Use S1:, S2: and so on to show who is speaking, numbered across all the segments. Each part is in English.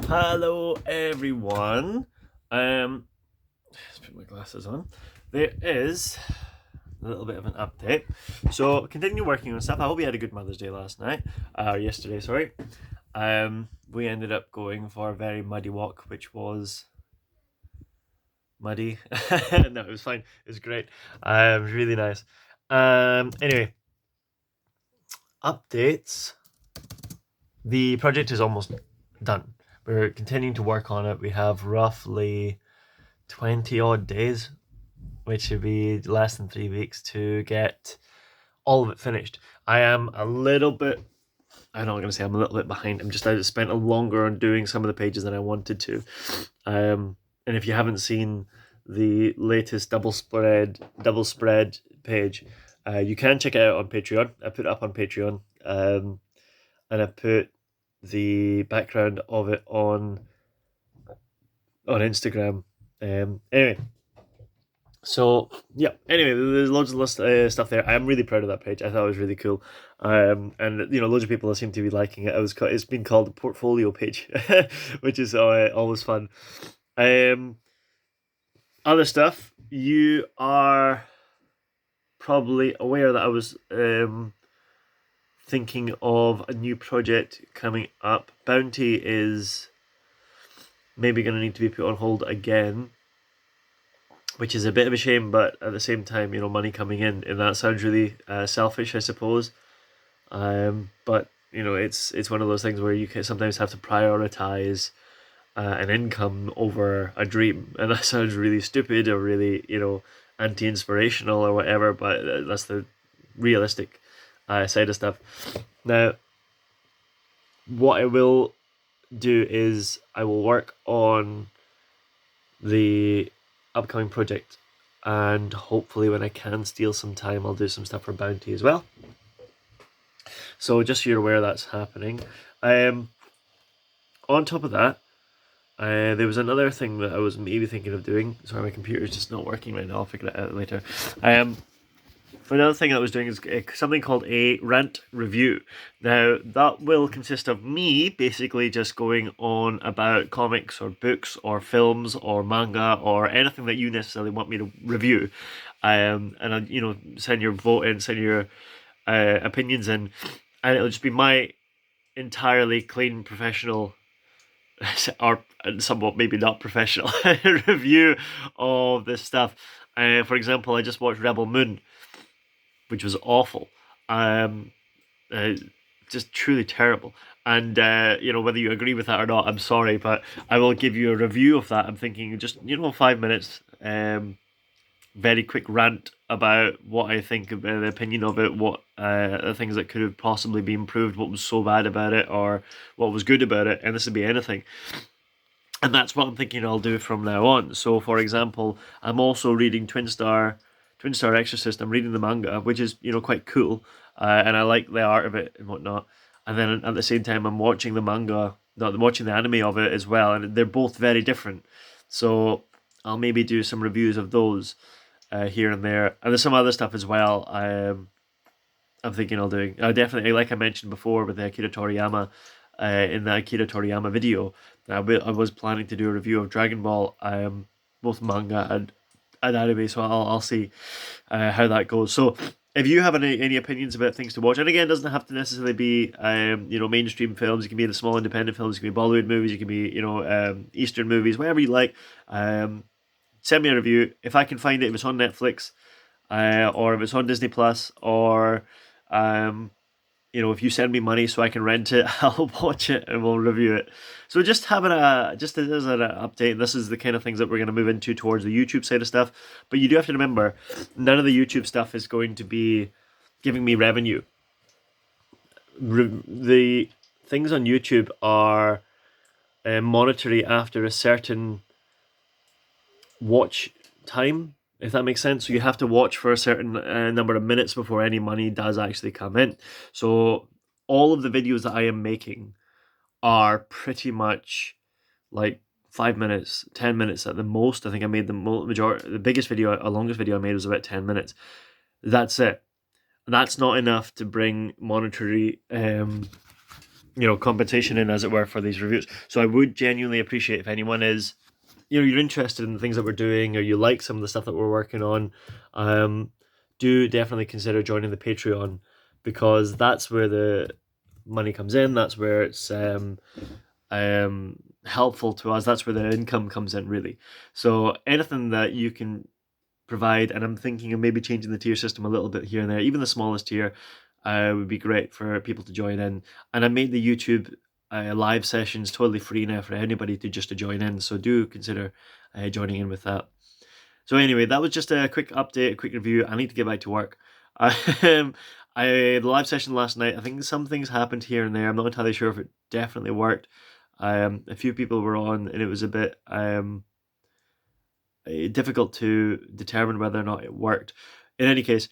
S1: Hello everyone. Let's put my glasses on. There is a little bit of an update. So continue working on stuff. I hope you had a good Mother's Day last night. Or yesterday, sorry. We ended up going for a very muddy walk, which was muddy. No, it was fine. It was great. It was really nice. Anyway, updates. The project is almost done. We're continuing to work on it. We have roughly 20 odd days, which should be less than 3 weeks to get all of it finished. I am a little bit, I'm not going to say I'm a little bit behind. I spent a longer on doing some of the pages than I wanted to. And if you haven't seen the latest double spread page, you can check it out on Patreon. I put it up on Patreon, and I put the background of it on Instagram. Anyway, so yeah. Anyway, there's loads of stuff there. I'm really proud of that page. I thought it was really cool, and loads of people seem to be liking it. It's been called the portfolio page, which is always fun. Other stuff, you are probably aware that I was thinking of a new project coming up. Bounty is maybe going to need to be put on hold again, which is a bit of a shame, but at the same time, money coming in, and that sounds really selfish, I suppose. But it's one of those things where you can sometimes have to prioritize an income over a dream, and that sounds really stupid or really anti-inspirational or whatever. But that's the realistic side of stuff. Now, what I will do is I will work on the upcoming project, and hopefully when I can steal some time, I'll do some stuff for Bounty as well. So just so you're aware that's happening. On top of that, there was another thing that I was maybe thinking of doing. Sorry, my computer is just not working right now. I'll figure it out later. Another thing I was doing is something called a rant review. Now, that will consist of me basically just going on about comics or books or films or manga or anything that you necessarily want me to review. And send your vote in, send your opinions in, and it'll just be my entirely clean, professional, or somewhat maybe not professional review of this stuff. For example, I just watched Rebel Moon, which was awful. Um, just truly terrible. And whether you agree with that or not, I'm sorry, but I will give you a review of that. I'm thinking just 5 minutes, very quick rant about what I think, the opinion of it, what the things that could have possibly been improved, what was so bad about it, or what was good about it, and this would be anything. And that's what I'm thinking I'll do from now on. So, for example, I'm also reading Twin Star Exorcist. I'm reading the manga, which is quite cool, and I like the art of it and whatnot. And then at the same time, I'm watching the manga, not watching the anime of it as well, and they're both very different. So I'll maybe do some reviews of those here and there, and there's some other stuff as well. I'm thinking I'll do. Definitely, like I mentioned before with the Akira Toriyama, in the Akira Toriyama video, I was planning to do a review of Dragon Ball, both manga and anime. So I'll see how that goes. So if you have any opinions about things to watch, and again, it doesn't have to necessarily be mainstream films. It can be the small independent films. It can be Bollywood movies. It can be Eastern movies, whatever you like. Send me a review if I can find it. If it's on Netflix, or if it's on Disney Plus, or if you send me money so I can rent it, I'll watch it and we'll review it. So just as an update, this is the kind of things that we're going to move into towards the YouTube side of stuff. But you do have to remember, none of the YouTube stuff is going to be giving me revenue. The things on YouTube are monetary after a certain watch time, if that makes sense. So you have to watch for a certain number of minutes before any money does actually come in. So all of the videos that I am making are pretty much like 5 minutes, 10 minutes at the most. I think I made the longest video I made was about 10 minutes. That's it. That's not enough to bring monetary compensation in, as it were, for these reviews. So I would genuinely appreciate if anyone is, you're interested in the things that we're doing, or you like some of the stuff that we're working on, do definitely consider joining the Patreon, because that's where the money comes in. That's where it's helpful to us. That's where the income comes in, really. So anything that you can provide, and I'm thinking of maybe changing the tier system a little bit here and there, even the smallest tier would be great for people to join in. And I made the YouTube live sessions totally free now for anybody to join in, so do consider joining in with that. So anyway, that was just a quick update, a quick review. I need to get back to work. The live session last night, I think some things happened here and there. I'm not entirely sure if it definitely worked. A few people were on, and it was a bit difficult to determine whether or not it worked. In any case,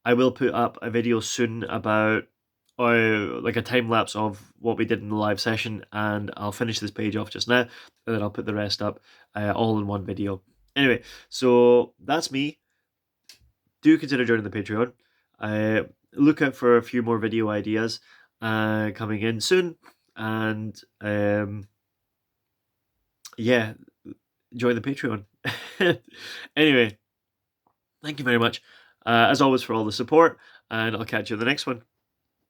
S1: I will put up a video soon about like a time lapse of what we did in the live session, and I'll finish this page off just now, and then I'll put the rest up all in one video. Anyway, so that's me. Do consider joining the Patreon. Look out for a few more video ideas coming in soon, and yeah, join the Patreon. Anyway, thank you very much, as always, for all the support, and I'll catch you in the next one.